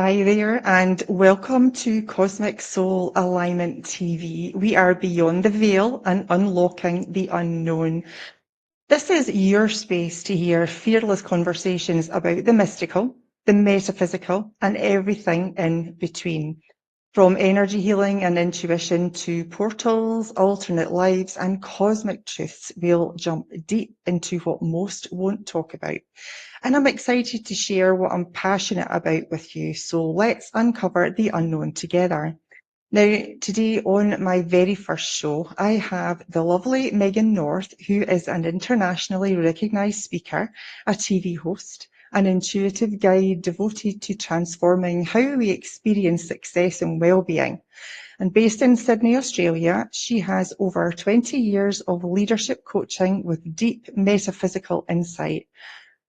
Hi there, and welcome to Cosmic Soul Alignment TV. We are beyond the veil and unlocking the unknown. This is your space to hear fearless conversations about the mystical, the metaphysical, and everything in between. From energy healing and intuition to portals, alternate lives, and cosmic truths, we'll jump deep into what most won't talk about. And I'm excited to share what I'm passionate about with you. So let's uncover the unknown together. Now, today on my very first show, I have the lovely Megan North, who is an internationally recognised speaker, a TV host, an intuitive guide devoted to transforming how we experience success and well-being. And based in Sydney, Australia, she has over 20 years of leadership coaching with deep metaphysical insight.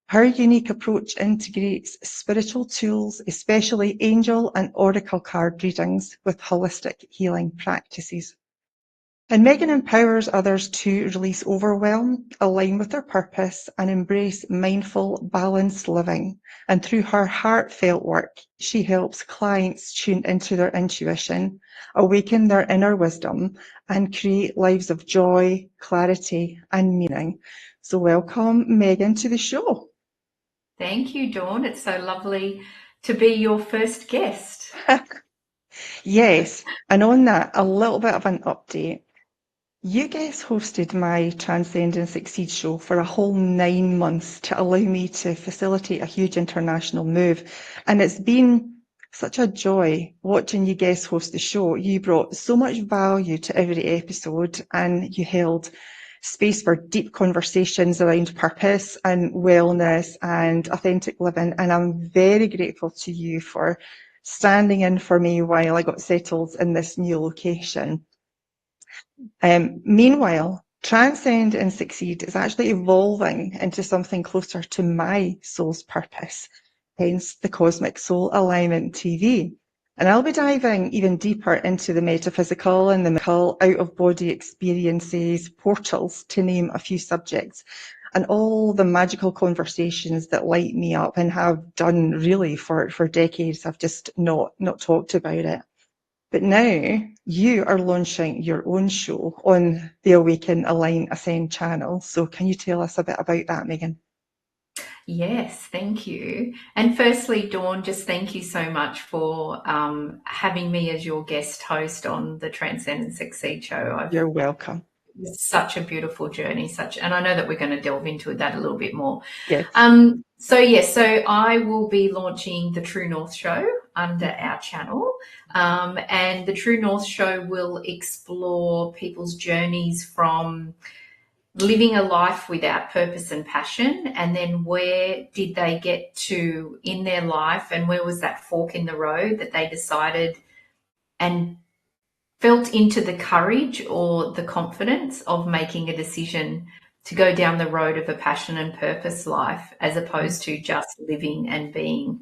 Her unique approach integrates spiritual tools, especially angel and oracle card readings, with holistic healing practices. And Megan empowers others to release overwhelm, align with their purpose, and embrace mindful, balanced living. And through her heartfelt work, she helps clients tune into their intuition, awaken their inner wisdom, and create lives of joy, clarity, and meaning. So welcome, Megan, to the show. Thank you, Dawn. It's so lovely to be your first guest. Yes, and on that, a little bit of an update. You guys hosted my Transcend Succeed show for a whole 9 months to allow me to facilitate a huge international move. And it's been such a joy watching you guys host the show. You brought so much value to every episode, and you held space for deep conversations around purpose and wellness and authentic living. And I'm very grateful to you for standing in for me while I got settled in this new location. Meanwhile, Transcend and Succeed is actually evolving into something closer to my soul's purpose, hence the Cosmic Soul Alignment TV. And I'll be diving even deeper into the metaphysical and the mystical, out-of-body experiences, portals, to name a few subjects, and all the magical conversations that light me up and have done really for decades. I've just not talked about it. But now you are launching your own show on the Awaken, Align, Ascend channel. So can you tell us a bit about that, Megan? Yes, thank you. And firstly, Dawn, just thank you so much for having me as your guest host on the Transcend and Succeed show. You're welcome. It's such a beautiful journey, and I know that we're going to delve into that a little bit more. Yes. So I will be launching the True North show under our channel. And the True North show will explore people's journeys from living a life without purpose and passion, and then where did they get to in their life, and where was that fork in the road that they decided and felt into the courage or the confidence of making a decision to go down the road of a passion and purpose life, as opposed to just living and being.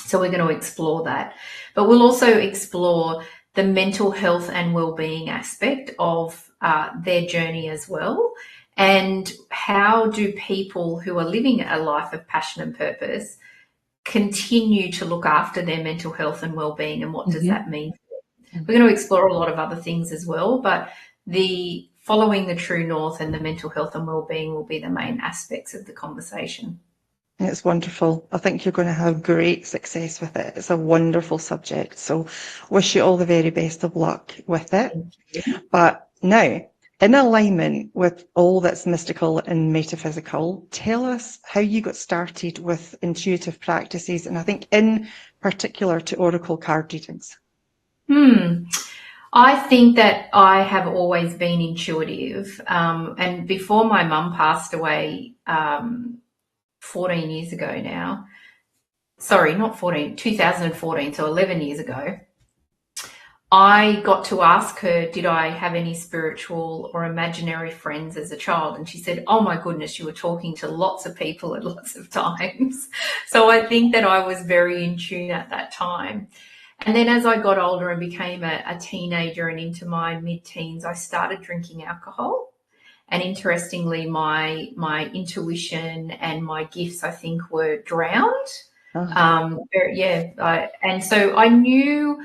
So we're going to explore that. But we'll also explore the mental health and well-being aspect of their journey as well. And how do people who are living a life of passion and purpose continue to look after their mental health and well-being, and what does that mean? We're going to explore a lot of other things as well, but the following the True North and the mental health and well-being will be the main aspects of the conversation. It's wonderful. I think you're going to have great success with it. It's a wonderful subject. So wish you all the very best of luck with it. But now, in alignment with all that's mystical and metaphysical, tell us how you got started with intuitive practices, and I think in particular to oracle card readings. I think that I have always been intuitive. And before my mum passed away 14 years ago now, sorry, not 14, 2014, so 11 years ago, I got to ask her, did I have any spiritual or imaginary friends as a child? And she said, oh my goodness, you were talking to lots of people at lots of times. So I think that I was very in tune at that time. And then as I got older and became a teenager and into my mid-teens, I started drinking alcohol. And interestingly, my intuition and my gifts, I think, were drowned And so I knew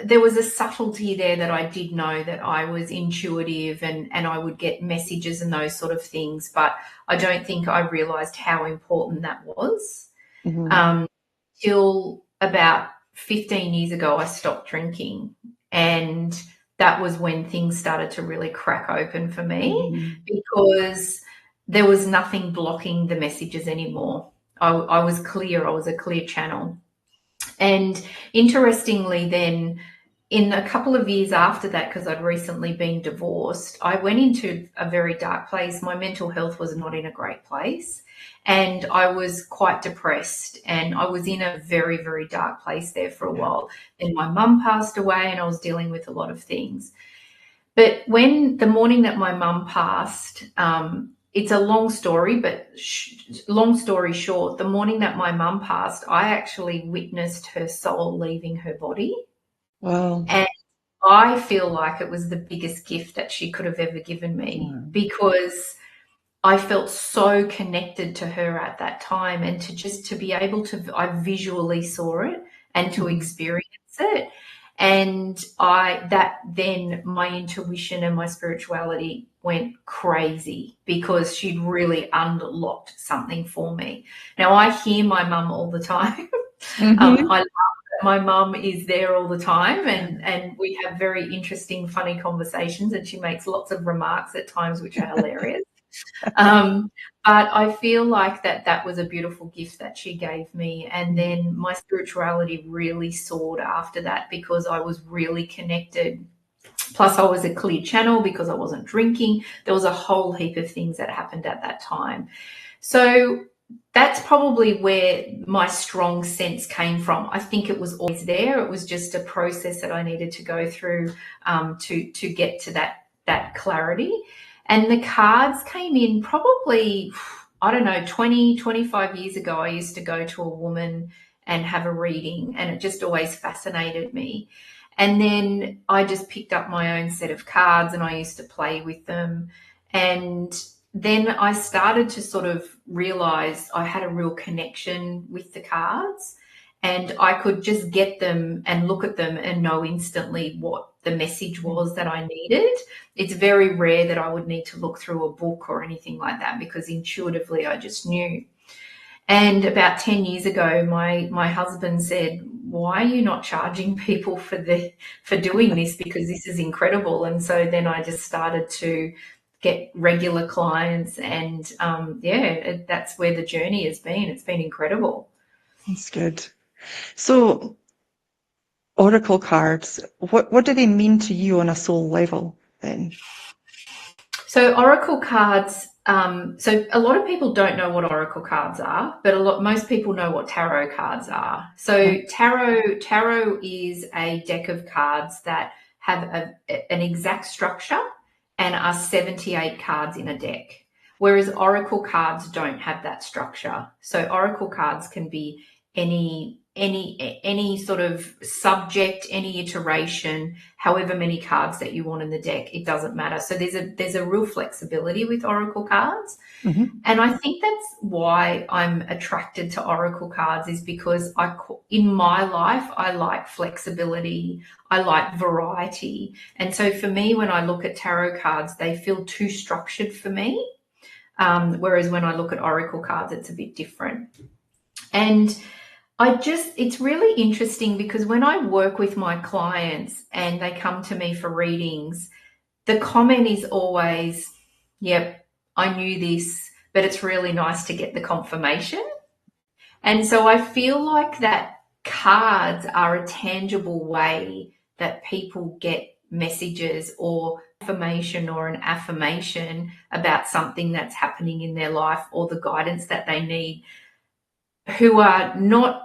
there was a subtlety there that I did know, that I was intuitive and I would get messages and those sort of things, but I don't think I realized how important that was. Till about 15 years ago, I stopped drinking, and that was when things started to really crack open for me, because there was nothing blocking the messages anymore. I was clear. I was a clear channel. And interestingly, then in a couple of years after that, because I'd recently been divorced, I went into a very dark place. My mental health was not in a great place, and I was quite depressed, and I was in a very, very dark place there for a while. Then my mum passed away, and I was dealing with a lot of things. But when the morning that my mum passed, it's a long story, but long story short, the morning that my mum passed, I actually witnessed her soul leaving her body. Wow. And I feel like it was the biggest gift that she could have ever given me, because I felt so connected to her at that time, and to be able to, I visually saw it and to experience it. And then my intuition and my spirituality went crazy, because she'd really unlocked something for me. Now, I hear my mum all the time. I love that my mum is there all the time, and we have very interesting, funny conversations, and she makes lots of remarks at times which are hilarious. But I feel like that was a beautiful gift that she gave me. And then my spirituality really soared after that, because I was really connected. Plus, I was a clear channel because I wasn't drinking. There was a whole heap of things that happened at that time. So that's probably where my strong sense came from. I think it was always there. It was just a process that I needed to go through to get to that clarity. And the cards came in probably, I don't know, 20, 25 years ago. I used to go to a woman and have a reading, and it just always fascinated me. And then I just picked up my own set of cards, and I used to play with them. And then I started to sort of realize I had a real connection with the cards, and I could just get them and look at them and know instantly what the message was that I needed. It's very rare that I would need to look through a book or anything like that, because intuitively I just knew. And about 10 years ago, my husband said, "Why are you not charging people for doing this? Because this is incredible." And so then I just started to get regular clients, and that's where the journey has been. It's been incredible. That's good. So, oracle cards, what do they mean to you on a soul level then? So oracle cards, so a lot of people don't know what oracle cards are, but most people know what tarot cards are. So tarot is a deck of cards that have an exact structure and are 78 cards in a deck, whereas oracle cards don't have that structure. So oracle cards can be any sort of subject, any iteration, however many cards that you want in the deck, it doesn't matter. So there's a real flexibility with oracle cards. And I think that's why I'm attracted to oracle cards, is because in my life, I like flexibility. I like variety. And so for me, when I look at tarot cards, they feel too structured for me. Whereas when I look at oracle cards, it's a bit different. And it's really interesting, because when I work with my clients and they come to me for readings, the comment is always, "Yep, I knew this, but it's really nice to get the confirmation." And so I feel like that cards are a tangible way that people get messages or information or an affirmation about something that's happening in their life, or the guidance that they need, who are not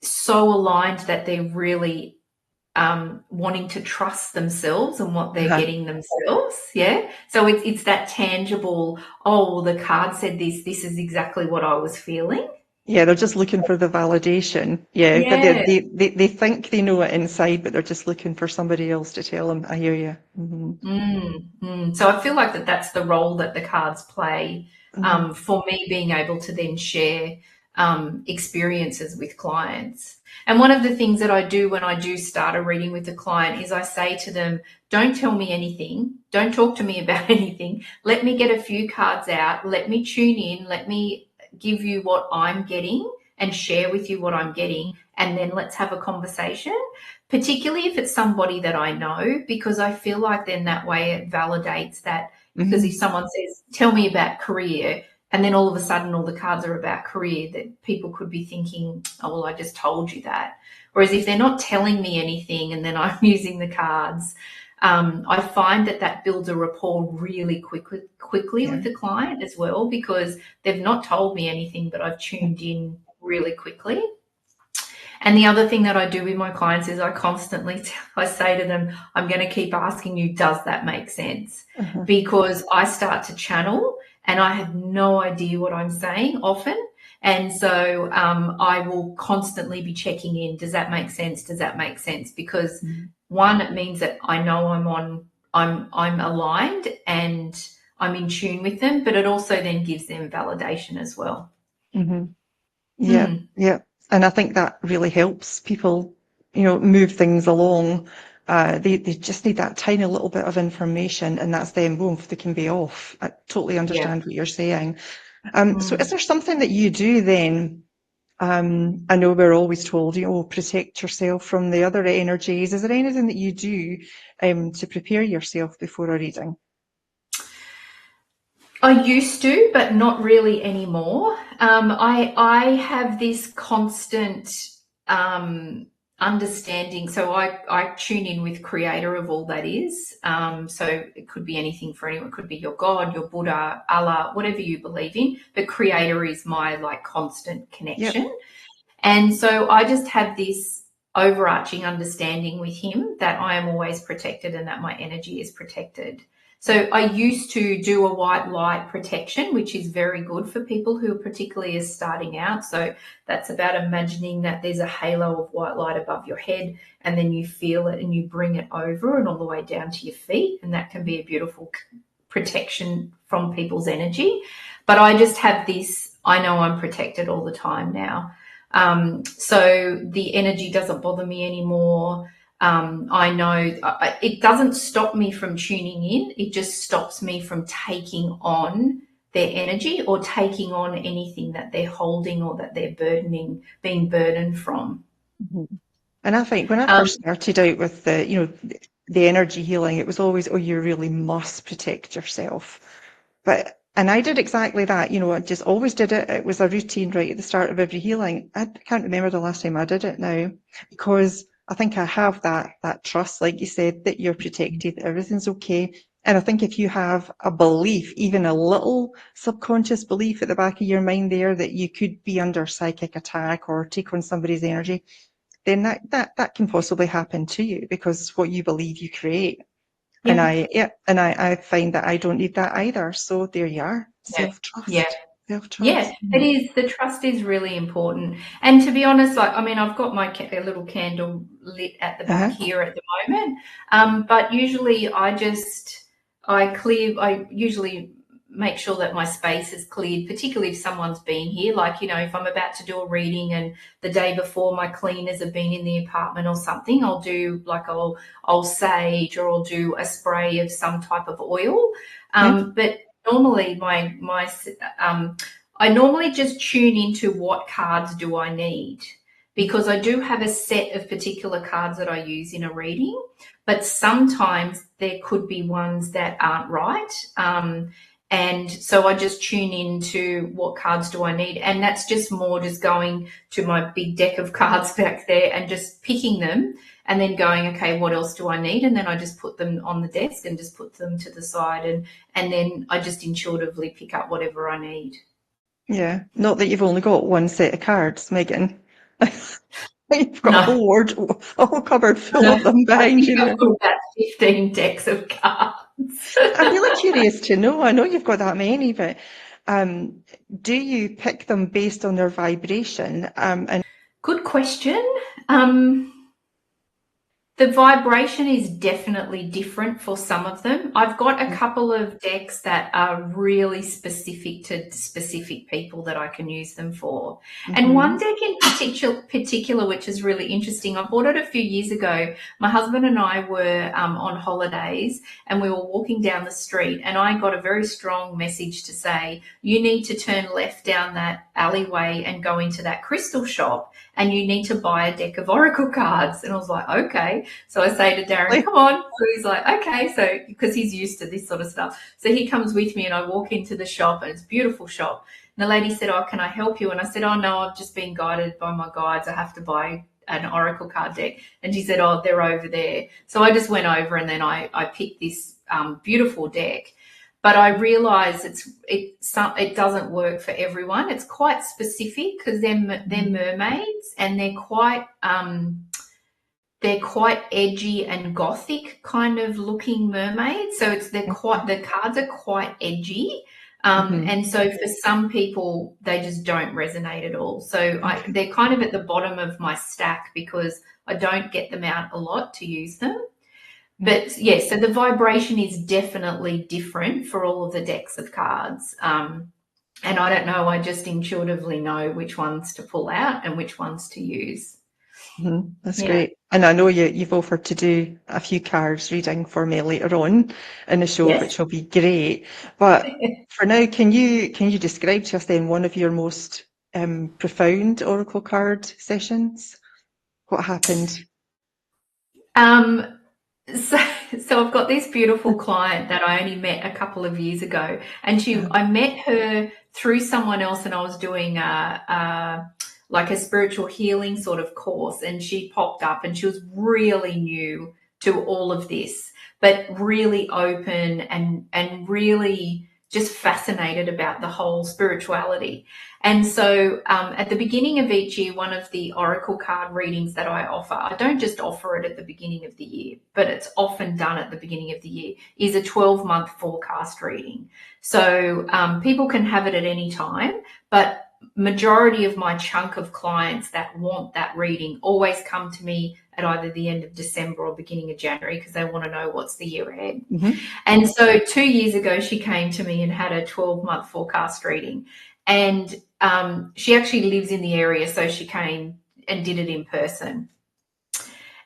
so aligned that they're really wanting to trust themselves and what they're getting themselves. Yeah. So it's that tangible, "Oh, the card said this is exactly what I was feeling." Yeah, they're just looking for the validation. Yeah, but they think they know it inside, but they're just looking for somebody else to tell them. I hear you. So I feel like that's the role that the cards play for me, being able to then share experiences with clients. And one of the things that I do when I do start a reading with a client is I say to them, don't tell me anything. Don't talk to me about anything. Let me get a few cards out. Let me tune in. Let me give you what I'm getting and share with you what I'm getting. And then let's have a conversation, particularly if it's somebody that I know, because I feel like then that way it validates that. Because if someone says, tell me about career, and then all of a sudden all the cards are about career, that people could be thinking, oh, well, I just told you that. Whereas if they're not telling me anything and then I'm using the cards, I find that builds a rapport really quickly with the client as well, because they've not told me anything, but I've tuned in really quickly. And the other thing that I do with my clients is I say to them, I'm going to keep asking you, does that make sense? Because I start to channel and I have no idea what I'm saying often. And so I will constantly be checking in. Does that make sense? Does that make sense? Because one, it means that I know I'm aligned and I'm in tune with them, but it also then gives them validation as well. Yeah. And I think that really helps people, move things along. They just need that tiny little bit of information, and that's them, boom, they can be off. I totally understand what you're saying. So is there something that you do then? I know we're always told, protect yourself from the other energies. Is there anything that you do to prepare yourself before a reading? I used to, but not really anymore. I have this constant understanding. So I tune in with creator of all that is. So it could be anything for anyone. It could be your God, your Buddha, Allah, whatever you believe in. But creator is my constant connection. Yep. And so I just have this overarching understanding with him that I am always protected and that my energy is protected. So I used to do a white light protection, which is very good for people who particularly are starting out. So that's about imagining that there's a halo of white light above your head, and then you feel it and you bring it over and all the way down to your feet. And that can be a beautiful protection from people's energy. But I just have this, I know I'm protected all the time now. So the energy doesn't bother me anymore. I know it doesn't stop me from tuning in. It just stops me from taking on their energy or taking on anything that they're holding or that they're being burdened from. And I think when I first started out with the energy healing, it was always, oh, you really must protect yourself. And I did exactly that, I just always did it. It was a routine right at the start of every healing. I can't remember the last time I did it now, because I think I have that trust, like you said, that you're protected, that everything's okay. And I think if you have a belief, even a little subconscious belief at the back of your mind there, that you could be under psychic attack or take on somebody's energy, then that can possibly happen to you, because what you believe you create. Yeah. And I find that I don't need that either. So there you are. Self-trust. Yeah. Self-trust. Yeah, it is. The trust is really important. And to be honest, I've got my little candle lit at the back here at the moment. But usually I usually make sure that my space is cleared, particularly if someone's been here. If I'm about to do a reading and the day before my cleaners have been in the apartment or something, I'll do I'll sage, or I'll do a spray of some type of oil. But normally I normally just tune into what cards do I need, because I do have a set of particular cards that I use in a reading, but sometimes there could be ones that aren't right. And so I just tune into what cards do I need. And that's just more just going to my big deck of cards back there and just picking them and then going, okay, what else do I need? And then I just put them on the desk and just put them to the side. And then I just intuitively pick up whatever I need. Yeah. Not that you've only got one set of cards, Megan. You've got a whole cupboard full of them behind you there. I've got about 15 decks of cards. I'm really curious to know. I know you've got that many, but do you pick them based on their vibration? Good question. The vibration is definitely different for some of them. I've got a couple of decks that are really specific to specific people that I can use them for. And one deck in particular, which is really interesting, I bought it a few years ago. My husband and I were on holidays and we were walking down the street, and I got a very strong message to say, you need to turn left down that alleyway and go into that crystal shop, and you need to buy a deck of oracle cards. And I was like, okay. So I say to Darren, come on. So he's like, okay. So, because he's used to this sort of stuff. So he comes with me and I walk into the shop, and it's a beautiful shop. And the lady said, oh, can I help you? And I said, oh, no, I've just been guided by my guides. I have to buy an oracle card deck. And she said, oh, they're over there. So I just went over, and then I picked this beautiful deck. But I realise it doesn't work for everyone. It's quite specific because they're mermaids, and they're quite edgy and gothic kind of looking mermaids. So the cards are quite edgy. And so for some people, they just don't resonate at all. So they're kind of at the bottom of my stack because I don't get them out a lot to use them. But yeah, so the vibration is definitely different for all of the decks of cards. And I don't know, I just intuitively know which ones to pull out and which ones to use. That's great. And I know you've offered to do a few cards reading for me later on in the show, which will be great. But for now, can you describe to us then one of your most profound oracle card sessions? What happened? So I've got this beautiful client that I only met a couple of years ago, and I met her through someone else, and I was doing like a spiritual healing sort of course, and she popped up, and she was really new to all of this, but really open and really just fascinated about the whole spirituality. And so at the beginning of each year, one of the oracle card readings that I offer, I don't just offer it at the beginning of the year, but it's often done at the beginning of the year, is a 12-month forecast reading. So people can have it at any time, but majority of my chunk of clients that want that reading always come to me at either the end of December or beginning of January because they want to know what's the year ahead. And so 2 years ago, she came to me and had a 12-month forecast reading. And she actually lives in the area, so she came and did it in person.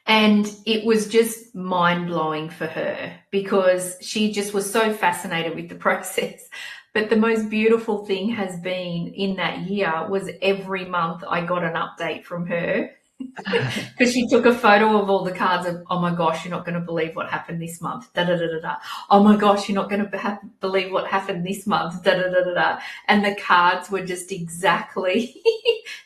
And it was just mind-blowing for her because she just was so fascinated with the process. But the most beautiful thing has been in that year was every month I got an update from her because she took a photo of all the cards of, oh my gosh, you're not going to believe what happened this month, da da da da da. Oh my gosh, you're not going to believe what happened this month, da da da da da. And the cards were just exactly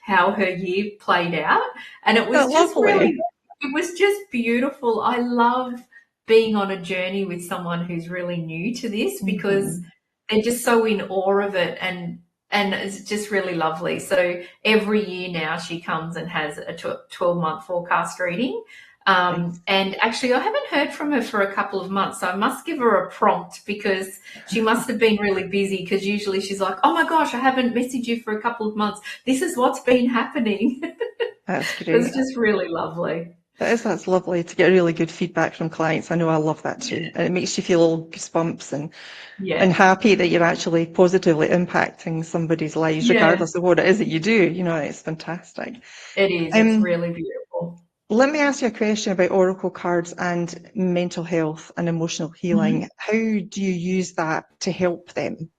how her year played out, and it was just really, it was just beautiful. I love being on a journey with someone who's really new to this because they're just so in awe of it, and it's just really lovely. So every year now she comes and has a 12-month forecast reading. And actually I haven't heard from her for a couple of months, so I must give her a prompt because she must have been really busy, because usually she's like, oh my gosh, I haven't messaged you for a couple of months. This is what's been happening. That's great. It's just really lovely. That's lovely to get really good feedback from clients. I know I love that too. And it makes you feel all goosebumps and happy that you're actually positively impacting somebody's lives, regardless of what it is that you do. You know, it's fantastic. It is. It's really beautiful. Let me ask you a question about oracle cards and mental health and emotional healing. How do you use that to help them?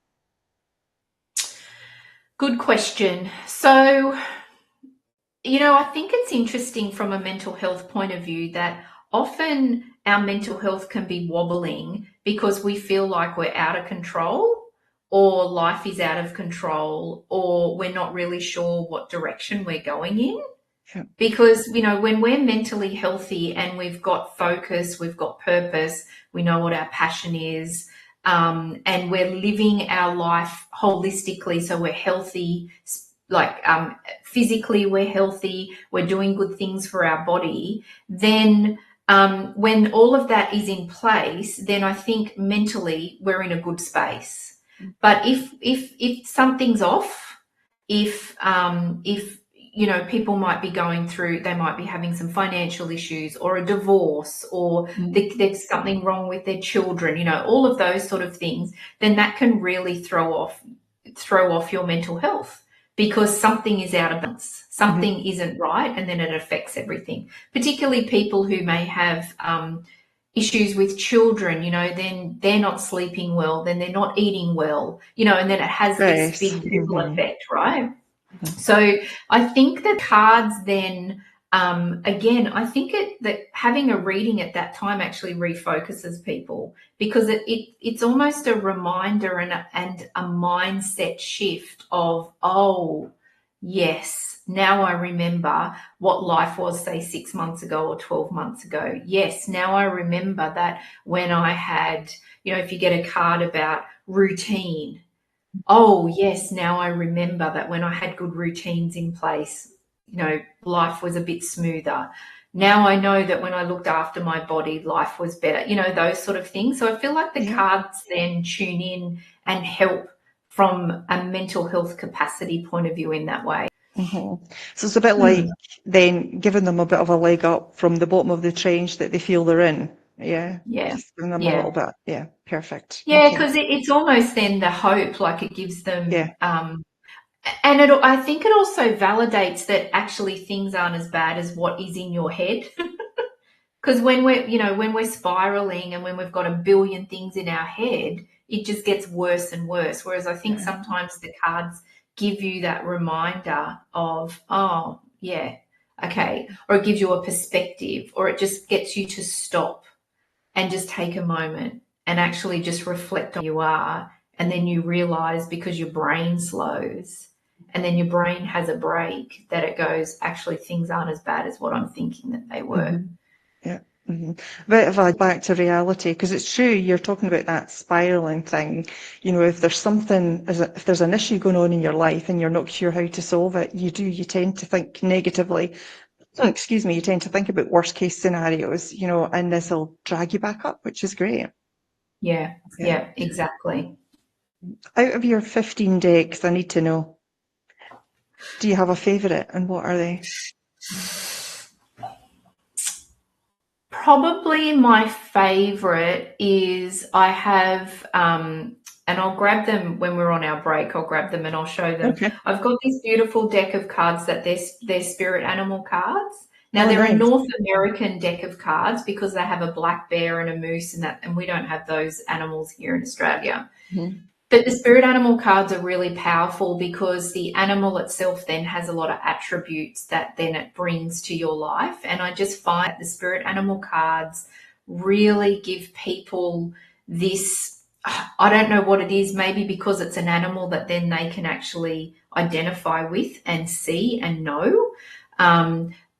Good question. So, you know, I think it's interesting from a mental health point of view that often our mental health can be wobbling because we feel like we're out of control, or life is out of control, or we're not really sure what direction we're going in. Because, you know, when we're mentally healthy and we've got focus, we've got purpose, we know what our passion is, and we're living our life holistically, so we're healthy, like physically we're healthy, we're doing good things for our body, then when all of that is in place, then I think mentally we're in a good space. But if something's off, if people might be they might be having some financial issues or a divorce, or there's something wrong with their children, all of those sort of things, then that can really throw off your mental health, because something is out of balance, something isn't right, and then it affects everything. Particularly people who may have issues with children, then they're not sleeping well, then they're not eating well, and then it has this big ripple effect, right? So I think that cards then, again, I think that having a reading at that time actually refocuses people, because it's almost a reminder and a mindset shift of, oh, yes, now I remember what life was, say, 6 months ago or 12 months ago. Yes, now I remember that when I had, if you get a card about routine, oh, yes, now I remember that when I had good routines in place, life was a bit smoother. Now I know that when I looked after my body, life was better, those sort of things. So I feel like the cards then tune in and help from a mental health capacity point of view in that way. So it's a bit like then giving them a bit of a leg up from the bottom of the trench that they feel they're in. Yeah. Yeah. Just giving them a little bit. Yeah. Perfect. Yeah, because it's almost then the hope, like it gives them, and I think it also validates that actually things aren't as bad as what is in your head. Because when we're spiraling and when we've got a billion things in our head, it just gets worse and worse. Whereas I think sometimes the cards give you that reminder of, oh, yeah, okay. Or it gives you a perspective, or it just gets you to stop and just take a moment and actually just reflect on who you are. And then you realize, because your brain slows and then your brain has a break, that it goes, actually, things aren't as bad as what I'm thinking that they were. Yeah. Bit of a back to reality, because it's true, you're talking about that spiraling thing. If there's if there's an issue going on in your life and you're not sure how to solve it, you tend to think negatively. Excuse me, you tend to think about worst case scenarios, and this will drag you back up, which is great. Yeah, exactly. Out of your 15 decks, I need to know, do you have a favourite, and what are they? Probably my favorite is, I have, and I'll grab them when we're on our break. I'll grab them and I'll show them. Okay. I've got this beautiful deck of cards that they're spirit animal cards. Now, they're nice. a North American deck of cards because they have a black bear and a moose and we don't have those animals here in Australia. But the spirit animal cards are really powerful because the animal itself then has a lot of attributes that then it brings to your life. And I just find that the spirit animal cards really give people this, I don't know what it is, maybe because it's an animal that then they can actually identify with and see and know.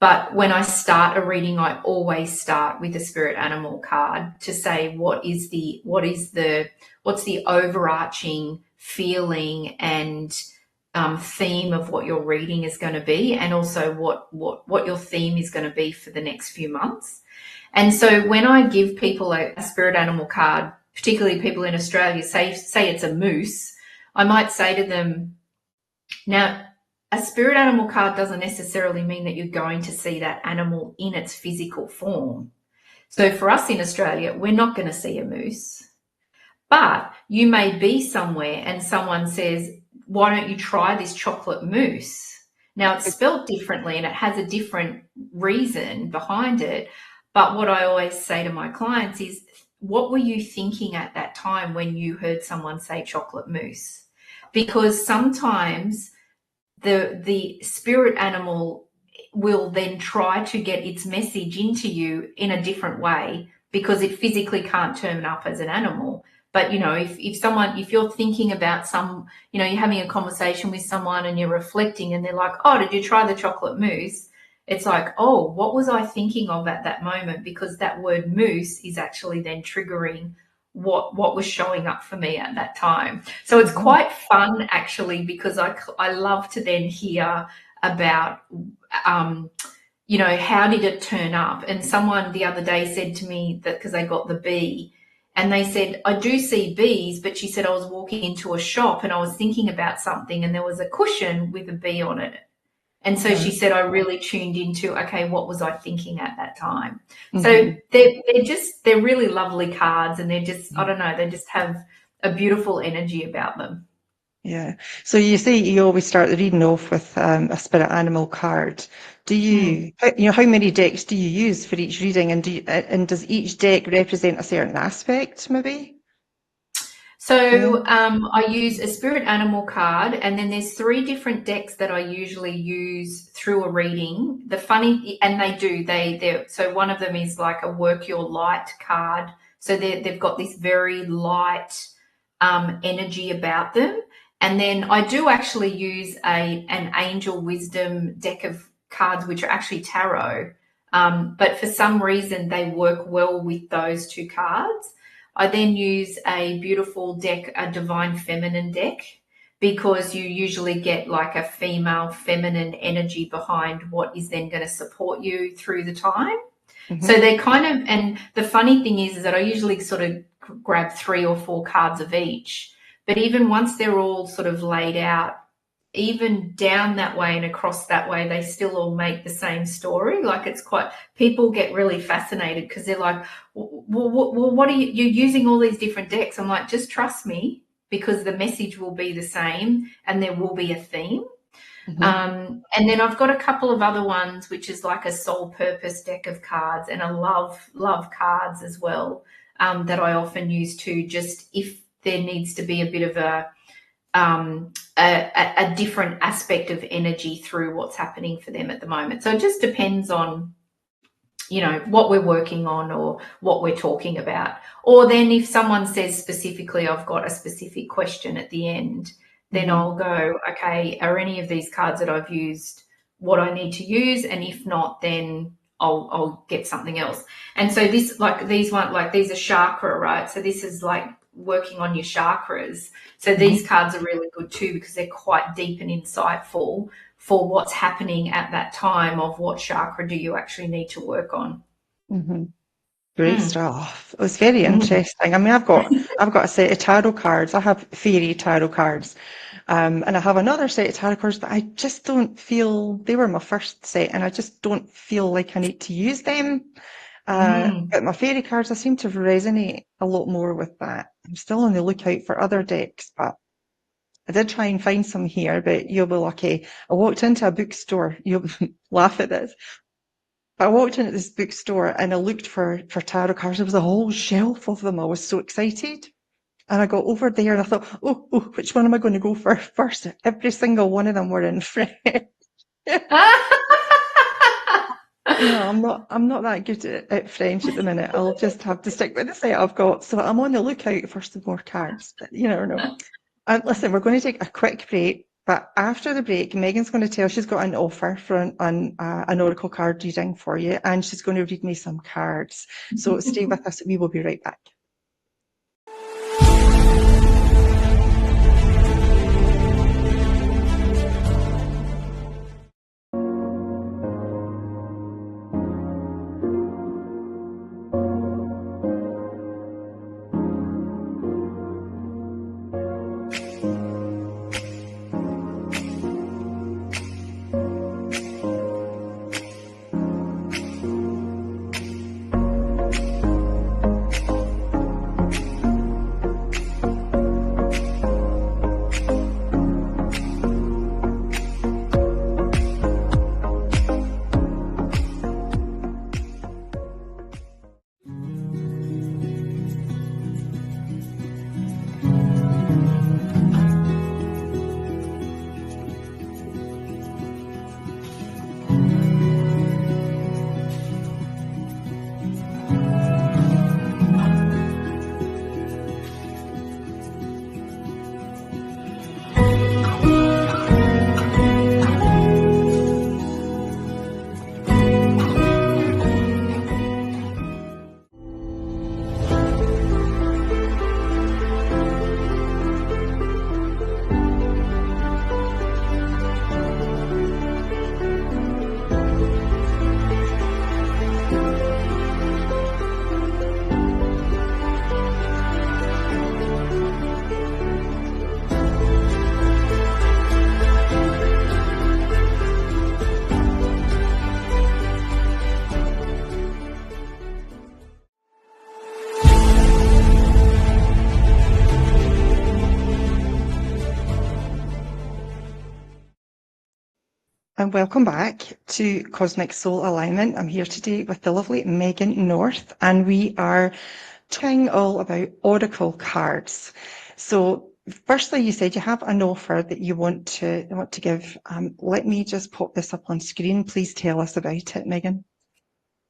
But when I start a reading, I always start with a spirit animal card to say what's the overarching feeling and theme of what your reading is going to be, and also what your theme is going to be for the next few months. And so when I give people a spirit animal card, particularly people in Australia, say it's a moose, I might say to them, now, a spirit animal card doesn't necessarily mean that you're going to see that animal in its physical form. So for us in Australia, we're not going to see a moose. But you may be somewhere and someone says, why don't you try this chocolate mousse? Now, it's spelled differently and it has a different reason behind it. But what I always say to my clients is, what were you thinking at that time when you heard someone say chocolate mousse? Because sometimes the spirit animal will then try to get its message into you in a different way because it physically can't turn up as an animal. But, if you're thinking about you're having a conversation with someone and you're reflecting and they're like, oh, did you try the chocolate mousse? It's like, oh, what was I thinking of at that moment? Because that word mousse is actually then triggering what was showing up for me at that time. So it's quite fun, actually, because I love to then hear about, how did it turn up? And someone the other day said to me that because they got the bee, and they said, I do see bees, but she said, I was walking into a shop and I was thinking about something and there was a cushion with a bee on it. And so she Right. said, I really tuned into, okay, what was I thinking at that time? So Mm-hmm. they're really lovely cards, and they're just, I don't know, they just have a beautiful energy about them. Yeah. So you say you always start the reading off with a spirit animal card. Do Mm. you, how many decks do you use for each reading, and and does each deck represent a certain aspect, maybe? Yeah. So I use a spirit animal card, and then there's three different decks that I usually use through a reading. The funny, and they so one of them is like a work your light card. So they've got this very light energy about them. And then I do actually use an angel wisdom deck of cards, which are actually tarot. But for some reason, they work well with those two cards. I then use a beautiful deck, a divine feminine deck, because you usually get like a female feminine energy behind what is then going to support you through the time. So Mm-hmm. they're kind of, and the funny thing is that I usually sort of grab 3 or 4 cards of each. But even once they're all sort of laid out, even down that way and across that way, they still all make the same story. Like it's quite, people get really fascinated because they're like, well, what are you're using all these different decks? I'm like, just trust me, because the message will be the same and there will be a theme. Mm-hmm. And then I've got a couple of other ones, which is like a soul purpose deck of cards, and a love cards as well, that I often use too, just if there needs to be a bit of a different aspect of energy through what's happening for them at the moment. So it just depends on, what we're working on or what we're talking about. Or then if someone says specifically, I've got a specific question at the end, then Mm-hmm. I'll go, okay, are any of these cards that I've used what I need to use? And if not, then I'll get something else. And so these are chakra, right? So this is like working on your chakras. So Mm-hmm. these cards are really good too, because they're quite deep and insightful for what's happening at that time of what chakra do you actually need to work on. Mm-hmm. Great Mm. stuff. It was very Mm. interesting. I mean, I've got a set of tarot cards. I have fairy tarot cards. And I have another set of tarot cards, but I just don't feel they were my first set, and I just don't feel like I need to use them. Mm. But my fairy cards, I seem to resonate a lot more with that. I'm still on the lookout for other decks, but I did try and find some here, but you'll be lucky. I walked into a bookstore. You'll laugh at this. I walked into this bookstore and I looked for tarot cards. There was a whole shelf of them. I was so excited. And I got over there and I thought, oh, which one am I going to go for first? Every single one of them were in French. I'm not that good at French at the minute. I'll just have to stick with the set I've got. So I'm on the lookout for some more cards. But you never know. And listen, we're going to take a quick break. But after the break, Megan's going to tell she's got an offer for an oracle card reading for you, and she's going to read me some cards. So stay with us. We will be right back. And welcome back to Cosmic Soul Alignment. I'm here today with the lovely Megan North, and we are talking all about oracle cards. So, firstly, you said you have an offer that you want to give. Let me just pop this up on screen. Please tell us about it, Megan.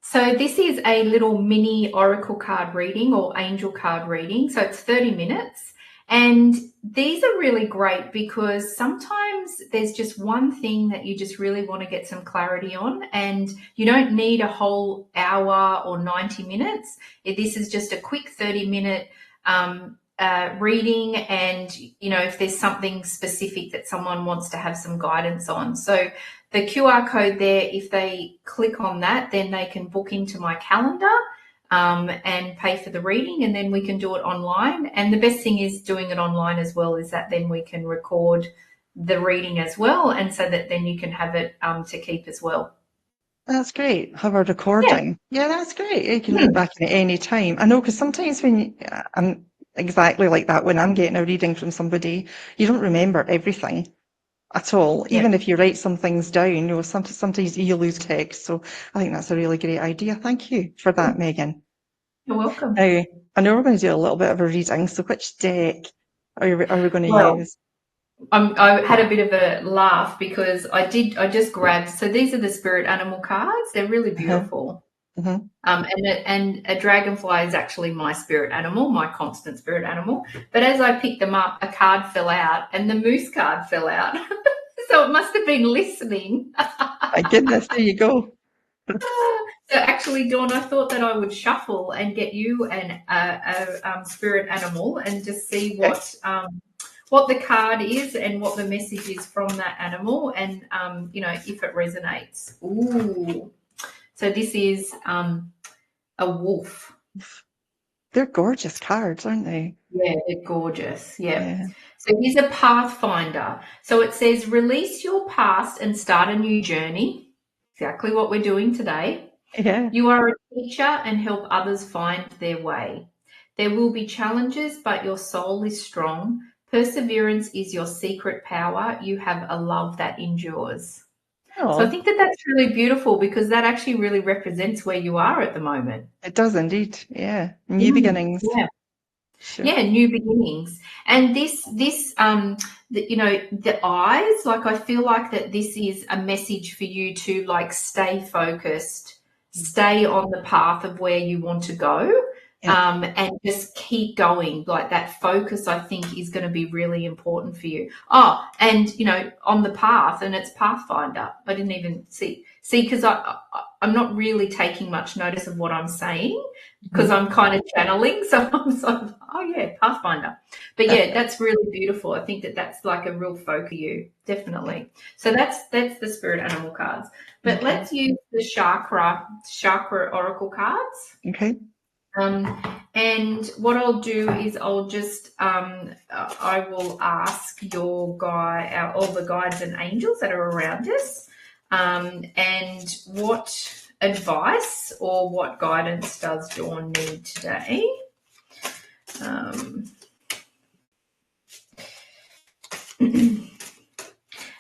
So this is a little mini oracle card reading or angel card reading. So it's 30 minutes. And these are really great because sometimes there's just one thing that you just really want to get some clarity on, and you don't need a whole hour or 90 minutes. This is just a quick 30-minute reading, and if there's something specific that someone wants to have some guidance on. So the QR code there, if they click on that, then they can book into my calendar and pay for the reading, and then we can do it online. And the best thing is doing it online as well is that then we can record the reading as well, and so that then you can have it to keep as well. That's great. Have a recording. Yeah, that's great. You can look back at it any time. I know, because sometimes I'm exactly like that. When I'm getting a reading from somebody, you don't remember everything at all. Yeah. Even if you write some things down, sometimes you lose text. So I think that's a really great idea. Thank you for that, Megan. You're welcome. Now, I know we're going to do a little bit of a reading. So which deck are we going to use? I had a bit of a laugh because I just grabbed. So these are the spirit animal cards. They're really beautiful. And a dragonfly is actually my spirit animal, my constant spirit animal. But as I picked them up, a card fell out, and the moose card fell out. So it must have been listening. My goodness, there you go. So actually, Dawn, I thought that I would shuffle and get you a spirit animal and just see what the card is and what the message is from that animal, and if it resonates. Ooh. So this is a wolf. They're gorgeous cards, aren't they? Yeah, they're gorgeous. Yeah. So here's a pathfinder. So it says, release your past and start a new journey. Exactly what we're doing today. Yeah. You are a teacher and help others find their way. There will be challenges, but your soul is strong. Perseverance is your secret power. You have a love that endures. So I think that that's really beautiful because that actually really represents where you are at the moment. It does indeed. Yeah. New beginnings. Yeah. Sure. Yeah, new beginnings. And the eyes, like I feel like that this is a message for you to like stay focused, stay on the path of where you want to go. Yeah. And just keep going. Like that focus, I think, is going to be really important for you. Oh, and on the path, and it's Pathfinder. I didn't even see because I'm not really taking much notice of what I'm saying because I'm kind of channeling. So I'm like, oh yeah, Pathfinder. But yeah, that's really beautiful. I think that that's like a real focus for you, definitely. So that's the spirit animal cards. But let's use the chakra oracle cards. Okay. And what I'll do is I'll just I will ask all the guides and angels that are around us, and what advice or what guidance does Dawn need today? And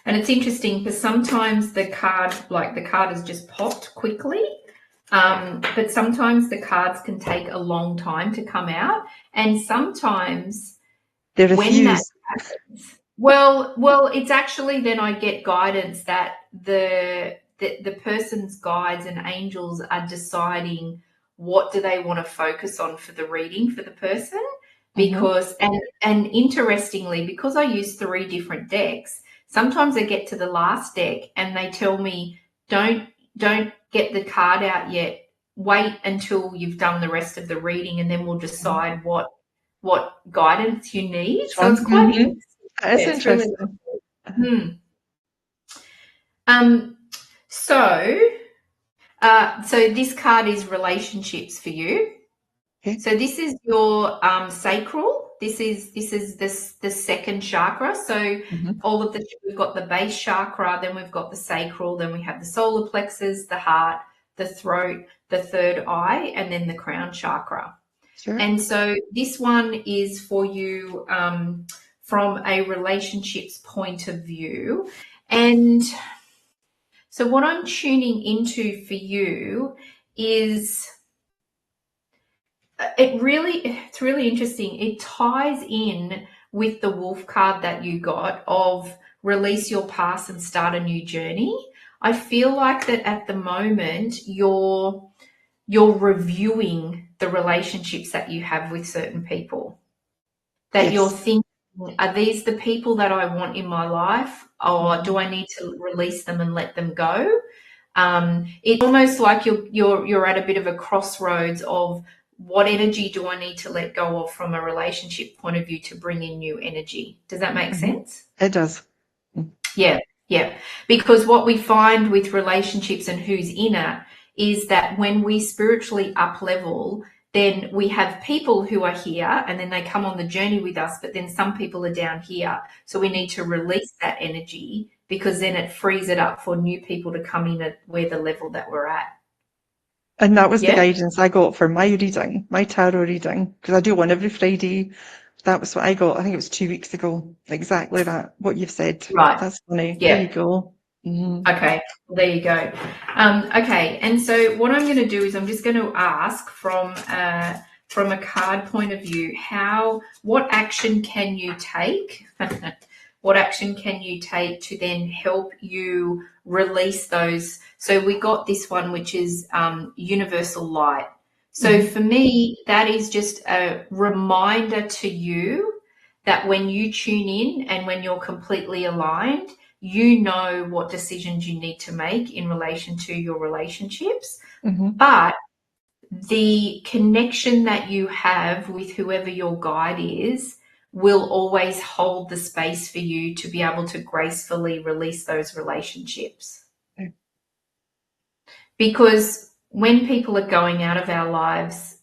it's interesting because sometimes the card has just popped quickly. But sometimes the cards can take a long time to come out, and sometimes they refuse. When that happens, well, it's actually then I get guidance that the person's guides and angels are deciding what do they want to focus on for the reading for the person, because and interestingly, because I use 3 different decks, sometimes I get to the last deck and they tell me don't get the card out yet. Wait until you've done the rest of the reading, and then we'll decide what guidance you need. So it's quite interesting. That's interesting. Really so this card is relationships for you. Okay. So this is your sacral. This is the second chakra. So all of we've got the base chakra, then we've got the sacral, then we have the solar plexus, the heart, the throat, the third eye, and then the crown chakra. Sure. And so this one is for you from a relationships point of view. And So what I'm tuning into for you is it's really interesting. It ties in with the wolf card that you got of release your past and start a new journey. I feel like that at the moment you're reviewing the relationships that you have with certain people. That you're Yes. thinking, are these the people that I want in my life, or do I need to release them and let them go? It's almost like you're at a bit of a crossroads of what energy do I need to let go of from a relationship point of view to bring in new energy. Does that make sense? It does. Yeah, yeah. Because what we find with relationships and who's in it is that when we spiritually up level, then we have people who are here and then they come on the journey with us, but then some people are down here. So we need to release that energy because then it frees it up for new people to come in at where the level that we're at. And that was the Yeah? guidance I got for my reading, my tarot reading, because I do one every Friday. That was what I got. I think it was 2 weeks ago. Exactly that, what you've said. Right. That's funny. There Yeah. you go. Okay. Well, there you go. Okay. And so what I'm going to do is I'm just going to ask from a card point of view, what action can you take? What action can you take to then help you release those? So we got this one, which is universal light. So for me, that is just a reminder to you that when you tune in and when you're completely aligned, you know what decisions you need to make in relation to your relationships. But the connection that you have with whoever your guide is will always hold the space for you to be able to gracefully release those relationships. Okay. Because when people are going out of our lives,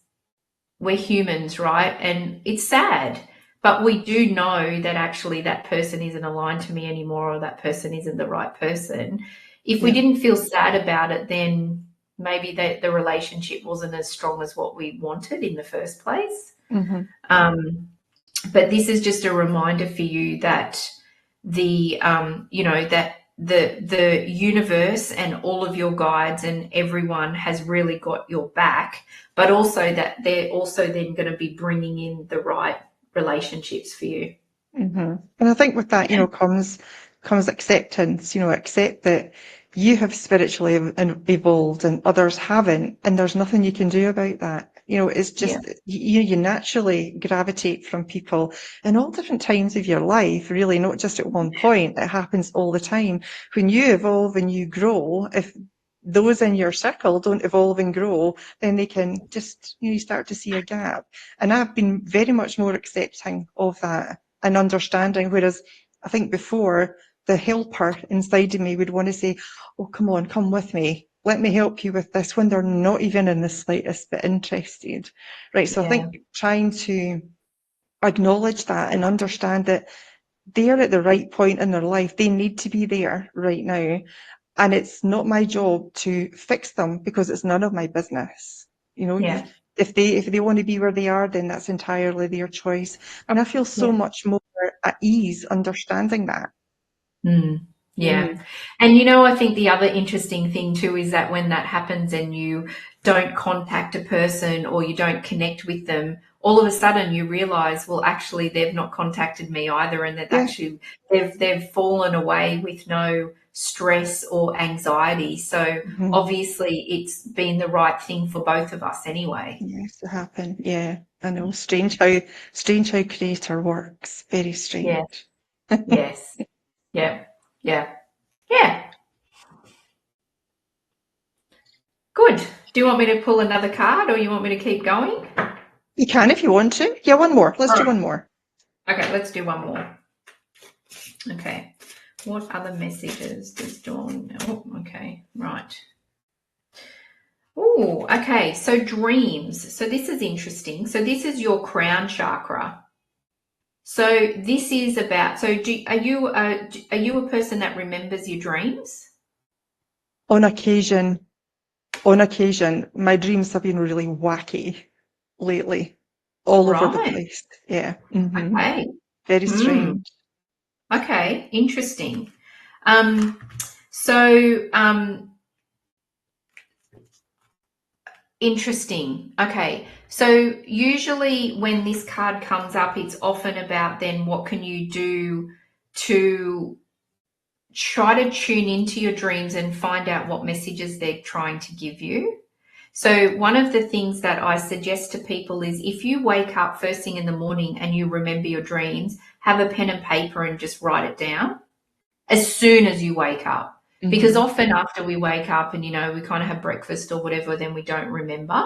we're humans, right? And it's sad, but we do know that actually that person isn't aligned to me anymore, or that person isn't the right person. If we didn't feel sad about it, then maybe the relationship wasn't as strong as what we wanted in the first place. But this is just a reminder for you that that the universe and all of your guides and everyone has really got your back, but also that they're also then going to be bringing in the right relationships for you. And I think with that, comes acceptance. Accept that you have spiritually evolved and others haven't, and there's nothing you can do about that. It's just you naturally gravitate from people in all different times of your life, really, not just at one point. It happens all the time. When you evolve and you grow, if those in your circle don't evolve and grow, then they can just, you start to see a gap. And I've been very much more accepting of that and understanding, whereas I think before the helper inside of me would want to say, oh, come on, come with me. Let me help you with this, when they're not even in the slightest bit interested. Right. So I think trying to acknowledge that and understand that they're at the right point in their life. They need to be there right now. And it's not my job to fix them because it's none of my business. If they want to be where they are, then that's entirely their choice. And I feel so much more at ease understanding that. Yeah. And I think the other interesting thing too is that when that happens and you don't contact a person or you don't connect with them, all of a sudden you realize, well, actually they've not contacted me either, and that actually they've fallen away with no stress or anxiety. So obviously it's been the right thing for both of us anyway. Yes, to happen. Yeah, I know. Strange how creator works. Very strange. Yes. Yeah. Yeah. Yeah. Good. Do you want me to pull another card or you want me to keep going? You can if you want to. Yeah, one more. Let's do one more. Okay, let's do one more. Okay. What other messages does Dawn? Oh, okay. Right. Oh, okay. So dreams. So this is interesting. So this is your crown chakra. So this is about. So are you a person that remembers your dreams? On occasion, my dreams have been really wacky lately, all over the Right. place. Yeah. Okay. Very strange. Okay. Interesting. So, interesting. Okay. So usually when this card comes up, it's often about then what can you do to try to tune into your dreams and find out what messages they're trying to give you. So one of the things that I suggest to people is if you wake up first thing in the morning and you remember your dreams, have a pen and paper and just write it down as soon as you wake up. Because often after we wake up and, we kind of have breakfast or whatever, then we don't remember.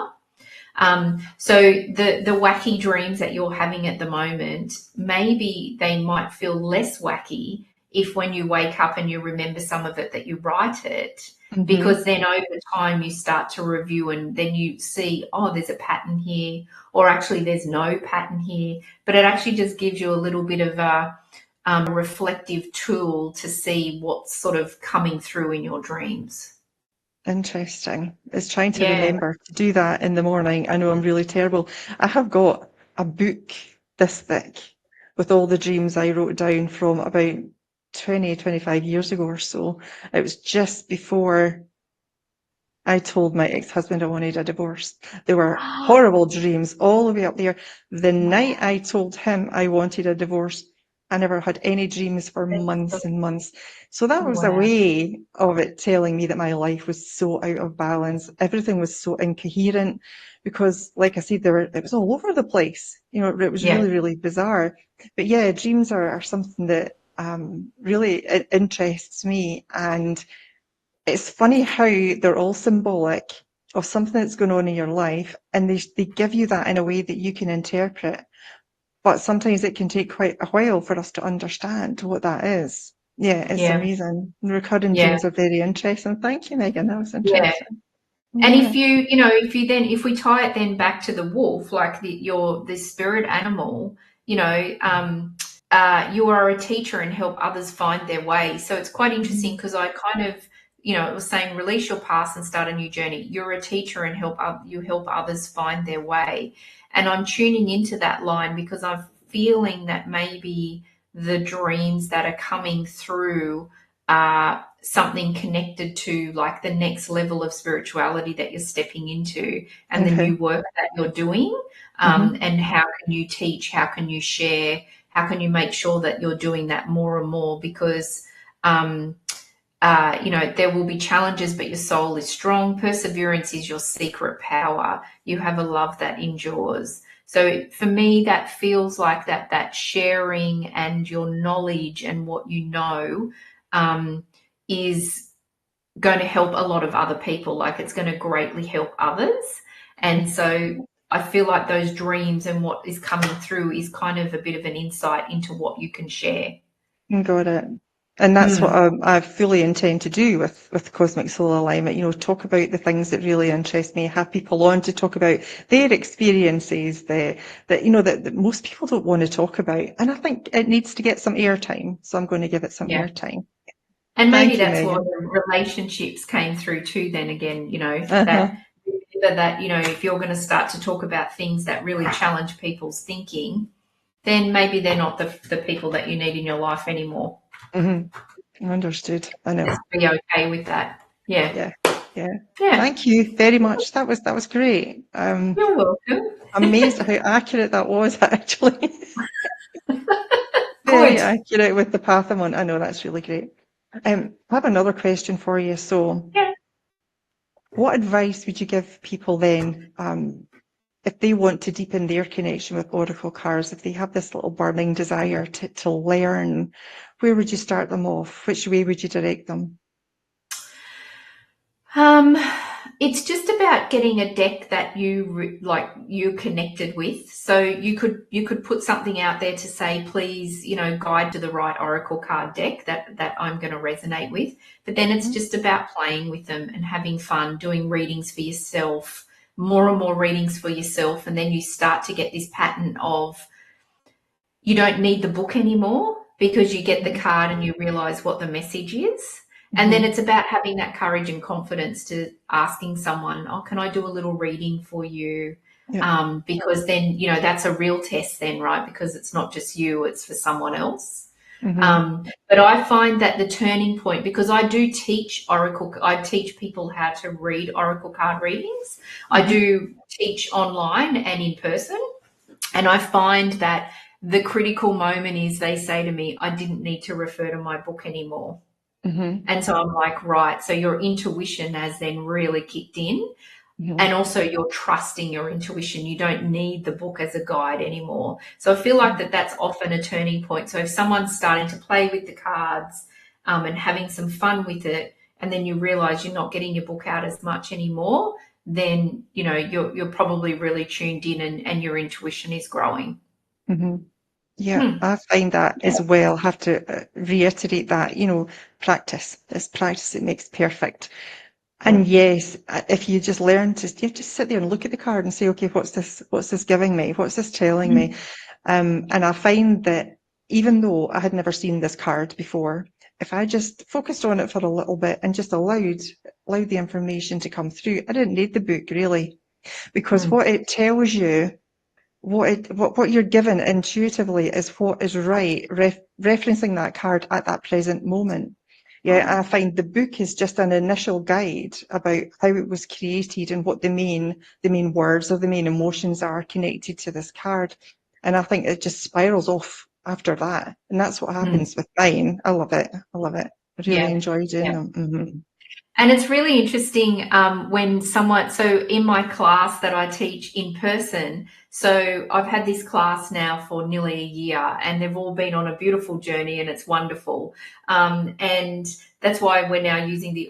So the wacky dreams that you're having at the moment, maybe they might feel less wacky if when you wake up and you remember some of it that you write it, because then over time you start to review and then you see, oh, there's a pattern here, or actually there's no pattern here, but it actually just gives you a little bit of a reflective tool to see what's sort of coming through in your dreams. Interesting. It's trying to Yeah. remember to do that in the morning. I know I'm really terrible. I have got a book this thick with all the dreams I wrote down from about 20, 25 years ago or so. It was just before I told my ex-husband I wanted a divorce. There were horrible dreams all the way up there. The night I told him I wanted a divorce, I never had any dreams for months and months. So that was a Wow. way of it telling me that my life was so out of balance. Everything was so incoherent because, like I said, it was all over the place. It was really, really bizarre. But yeah, dreams are something that really interests me. And it's funny how they're all symbolic of something that's going on in your life, and they give you that in a way that you can interpret. But sometimes it can take quite a while for us to understand what that is. Yeah, it's amazing. Recurring dreams are very interesting. Thank you, Megan. That was interesting. And Yeah. if we tie it then back to the wolf, like the spirit animal, you are a teacher and help others find their way. So it's quite interesting because I kind of, it was saying release your past and start a new journey. You're a teacher and you help others find their way. And I'm tuning into that line because I'm feeling that maybe the dreams that are coming through are something connected to like the next level of spirituality that you're stepping into and the new work that you're doing. And how can you teach? How can you share? How can you make sure that you're doing that more and more? Because, there will be challenges, but your soul is strong. Perseverance is your secret power. You have a love that endures. So for me, that feels like that sharing and your knowledge and what you know is going to help a lot of other people. Like it's going to greatly help others. And so I feel like those dreams and what is coming through is kind of a bit of an insight into what you can share. Got it. And that's what I fully intend to do with Cosmic Soul Alignment, talk about the things that really interest me, have people on to talk about their experiences that most people don't want to talk about. And I think it needs to get some airtime. So I'm going to give it some airtime. And maybe Thank you, that's why Megan. the relationships came through too then again, that if you're going to start to talk about things that really challenge people's thinking, then maybe they're not the people that you need in your life anymore. Understood. I know. Just be okay with that. Yeah. Thank you very much. That was great. You're welcome. Amazed at how accurate that was, actually. Very accurate with the path I'm on. I know, that's really great. I have another question for you. So, what advice would you give people then if they want to deepen their connection with oracle cards, if they have this little burning desire to learn? Where would you start them off? Which way would you direct them? It's just about getting a deck that you're connected with. So you could put something out there to say, please, guide to the right oracle card deck that I'm going to resonate with. But then it's just about playing with them and having fun, doing readings for yourself, more and more readings for yourself. And then you start to get this pattern of you don't need the book anymore because you get the card and you realize what the message is. And then it's about having that courage and confidence to asking someone, oh, can I do a little reading for you? Because then, that's a real test then, right? Because it's not just you, it's for someone else. But I find that the turning point, because I do teach Oracle, I teach people how to read Oracle card readings. I do teach online and in person. And I find that the critical moment is they say to me, I didn't need to refer to my book anymore. And so I'm like, right. So your intuition has then really kicked in. And also you're trusting your intuition. You don't need the book as a guide anymore. So I feel like that's often a turning point. So if someone's starting to play with the cards and having some fun with it, and then you realize you're not getting your book out as much anymore, then, you know, you're probably really tuned in and your intuition is growing. Yeah, I find that as well. I have to reiterate that, you know, practice. It's practice that makes perfect. And yes, if you just learn to, you just sit there and look at the card and say, okay, what's this giving me? What's this telling me? And I find that even though I had never seen this card before, if I just focused on it for a little bit and just allowed the information to come through, I didn't need the book really, because what it tells you, what you're given intuitively is what is right, referencing that card at that present moment. Yeah, I find the book is just an initial guide about how it was created and what the main words or the main emotions are connected to this card. And I think it just spirals off after that. And that's what happens with mine. I love it. I really enjoy doing them. And it's really interesting when someone, so in my class that I teach in person, so I've had this class now for nearly a year and they've all been on a beautiful journey and it's wonderful. And that's why we're now using the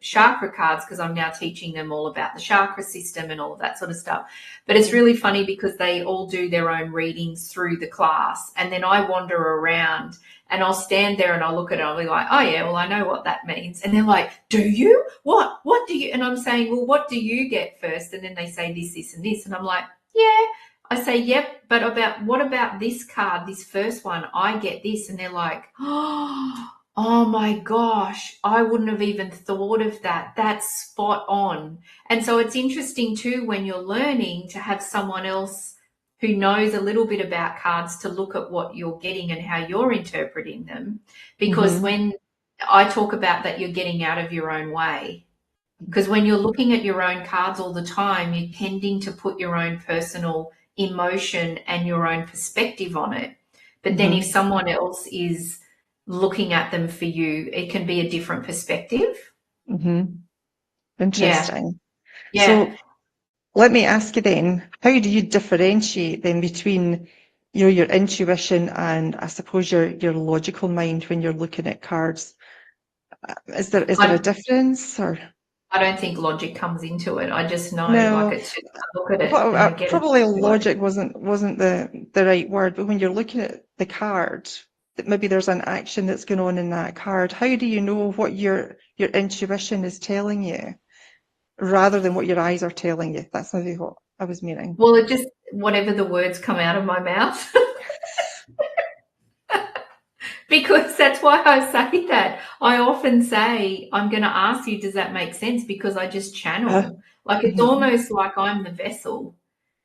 chakra cards, because I'm now teaching them all about the chakra system and all of that sort of stuff. But it's really funny because they all do their own readings through the class. And then I wander around and I'll stand there and I'll look at it and I'll be like, oh, yeah, well, I know what that means. And they're like, do you? What do you? And I'm saying, well, what do you get first? And then they say this, this, and this. And I'm like, yeah. I say, yep, but what about this card, this first one? I get this. And they're like, oh my gosh, I wouldn't have even thought of that. That's spot on. And so it's interesting too when you're learning to have someone else who knows a little bit about cards to look at what you're getting and how you're interpreting them. Because when I talk about that, you're getting out of your own way. Because when you're looking at your own cards all the time, you're tending to put your own personal emotion and your own perspective on it. But then if someone else is looking at them for you, it can be a different perspective. Interesting. Yeah. So let me ask you then, how do you differentiate then between your intuition and I suppose your logical mind when you're looking at cards? Is there a difference or? I don't think logic comes into it. I just know, No, like, it's just, I look at it and I get probably it. logic wasn't the right word, but when you're looking at the card, that maybe there's an action that's going on in that card. How do you know what your intuition is telling you, rather than what your eyes are telling you? That's maybe what I was meaning. Well, it just, whatever the words come out of my mouth. Because that's why I say that. I often say, I'm going to ask you, does that make sense? Because I just channel. Like, it's almost like I'm the vessel.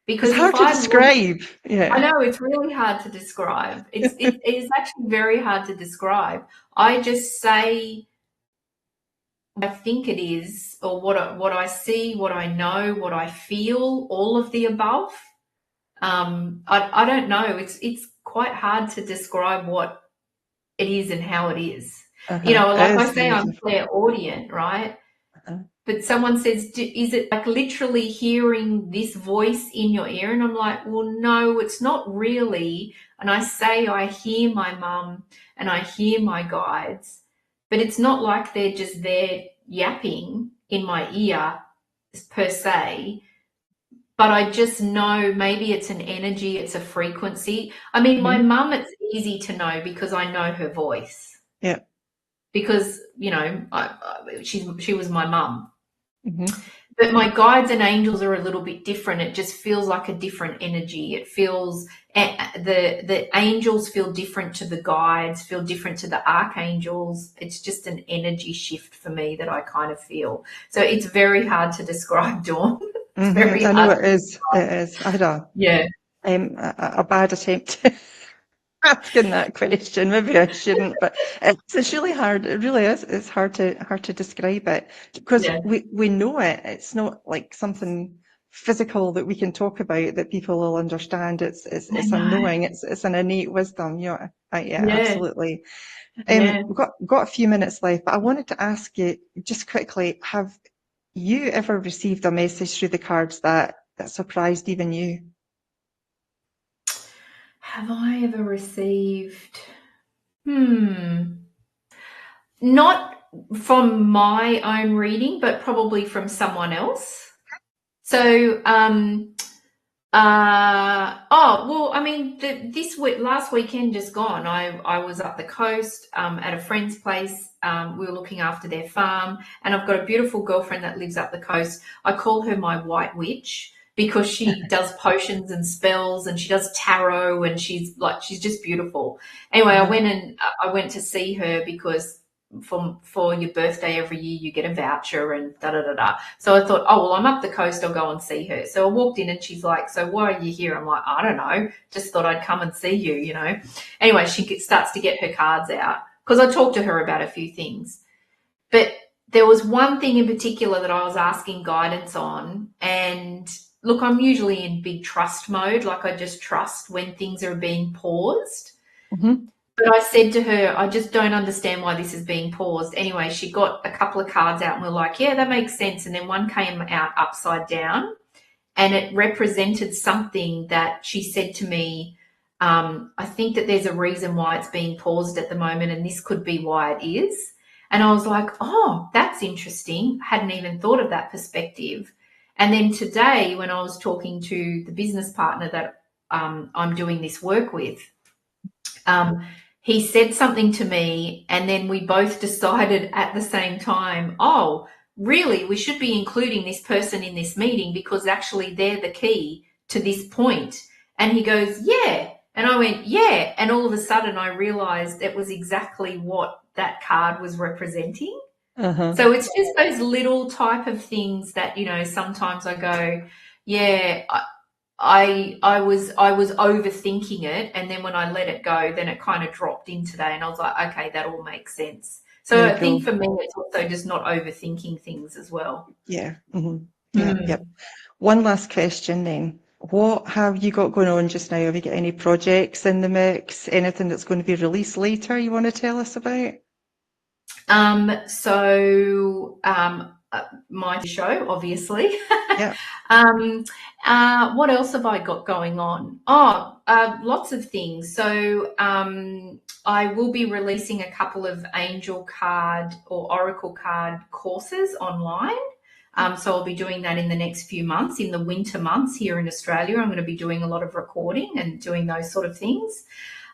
Because it's hard to describe. Yeah. I know, it's really hard to describe. It is actually very hard to describe. I just say what I think it is, or what I see, what I know, what I feel, all of the above. I don't know. It's quite hard to describe what it is and how it is. You know, like I say, I'm clairaudient, right? But someone says, is it like literally hearing this voice in your ear? And I'm like, well, no, it's not really. And I say I hear my mum and I hear my guides, but it's not like they're just there yapping in my ear per se. But I just know maybe it's an energy, it's a frequency. I mean, my mum, it's easy to know because I know her voice. Yeah. Because, you know, she was my mum. But my guides and angels are a little bit different. It just feels like a different energy. It feels, the angels feel different to the guides, feel different to the archangels. It's just an energy shift for me that I kind of feel. So it's very hard to describe, Dawn. I know it is. It is. I had a bad attempt. asking that question. Maybe I shouldn't, but it's really hard. It really is. It's hard to describe it because Yeah. we know it. It's not like something physical that we can talk about that people will understand. I It's a know. knowing. It's an innate wisdom. Yeah, Yeah. absolutely. Yeah. We've got a few minutes left, but I wanted to ask you just quickly: have you ever received a message through the cards that surprised even you? Have I ever received? Not from my own reading, but probably from someone else. So, I mean, last weekend just gone, I was up the coast at a friend's place. We were looking after their farm, and I've got a beautiful girlfriend that lives up the coast. I call her my white witch because she does potions and spells, and she does tarot, and she's just beautiful. Anyway, Uh-huh. I went to see her because for your birthday every year you get a voucher and da da da da. So I thought, oh well, I'm up the coast, I'll go and see her. So I walked in and she's like, so why are you here? I'm like, I don't know, just thought I'd come and see you, you know. Anyway, starts to get her cards out because I talked to her about a few things, but there was one thing in particular that I was asking guidance on. And look, I'm usually in big trust mode, like I just trust when things are being paused. Mm-hmm. But I said to her, I just don't understand why this is being paused. Anyway, she got a couple of cards out and we're like, yeah, that makes sense. And then one came out upside down and it represented something that she said to me. I think that there's a reason why it's being paused at the moment, and this could be why it is. And I was like, oh, that's interesting. Hadn't even thought of that perspective. And then today, when I was talking to the business partner that I'm doing this work with, um, he said something to me, and then we both decided at the same time, oh, really, we should be including this person in this meeting because actually they're the key to this point. And he goes, yeah. And I went, yeah. And all of a sudden I realized it was exactly what that card was representing. Uh-huh. So it's just those little type of things that, you know, sometimes I go, yeah, I was overthinking it, and then when I let it go, then it kind of dropped in today, and I was like, okay, that all makes sense. There So you I think go. for me, it's also just not overthinking things as well. Yeah. Mm-hmm. Yeah. Yep. Mm. One last question then. What have you got going on just now? Have you got any projects in the mix? Anything that's going to be released later you want to tell us about? My show, obviously. Yeah. What else have I got going on? Oh, lots of things. So, I will be releasing a couple of angel card or oracle card courses online. So I'll be doing that in the next few months, in the winter months here in Australia. I'm going to be doing a lot of recording and doing those sort of things.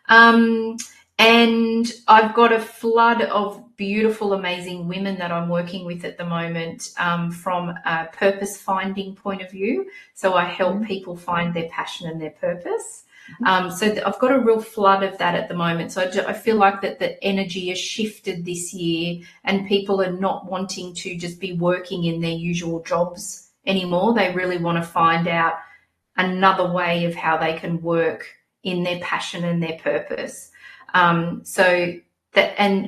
Um, and I've got a flood of beautiful, amazing women that I'm working with at the moment, from a purpose finding point of view. So I help Mhm. people find their passion and their purpose. Mhm. I've got a real flood of that at the moment. So I feel like that the energy has shifted this year, and people are not wanting to just be working in their usual jobs anymore. They really want to find out another way of how they can work in their passion and their purpose. And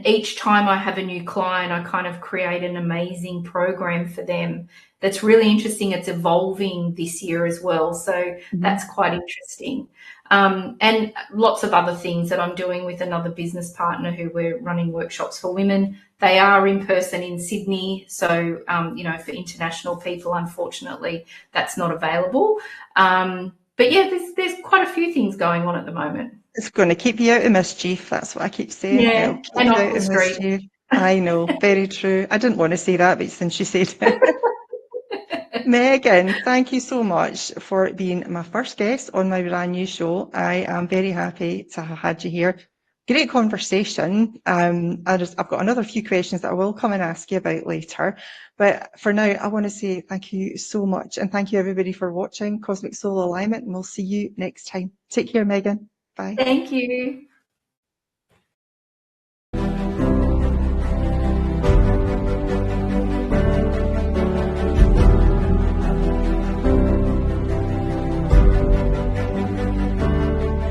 each time I have a new client, I kind of create an amazing program for them that's really interesting. It's evolving this year as well. So that's Mhm. quite interesting. And lots of other things that I'm doing with another business partner who we're running workshops for women. They are in person in Sydney. So, for international people, unfortunately, that's not available. But yeah, there's quite a few things going on at the moment. It's going to keep you out of mischief. That's what I keep saying. It'll Yeah, keep and you off out the of street. mischief. I know. Very true. I didn't want to say that, but since you said it. Megan, thank you so much for being my first guest on my brand new show. I am very happy to have had you here. Great conversation. I've got another few questions that I will come and ask you about later. But for now, I want to say thank you so much. And thank you everybody for watching Cosmic Soul Alignment. And we'll see you next time. Take care, Megan. Bye. Thank you.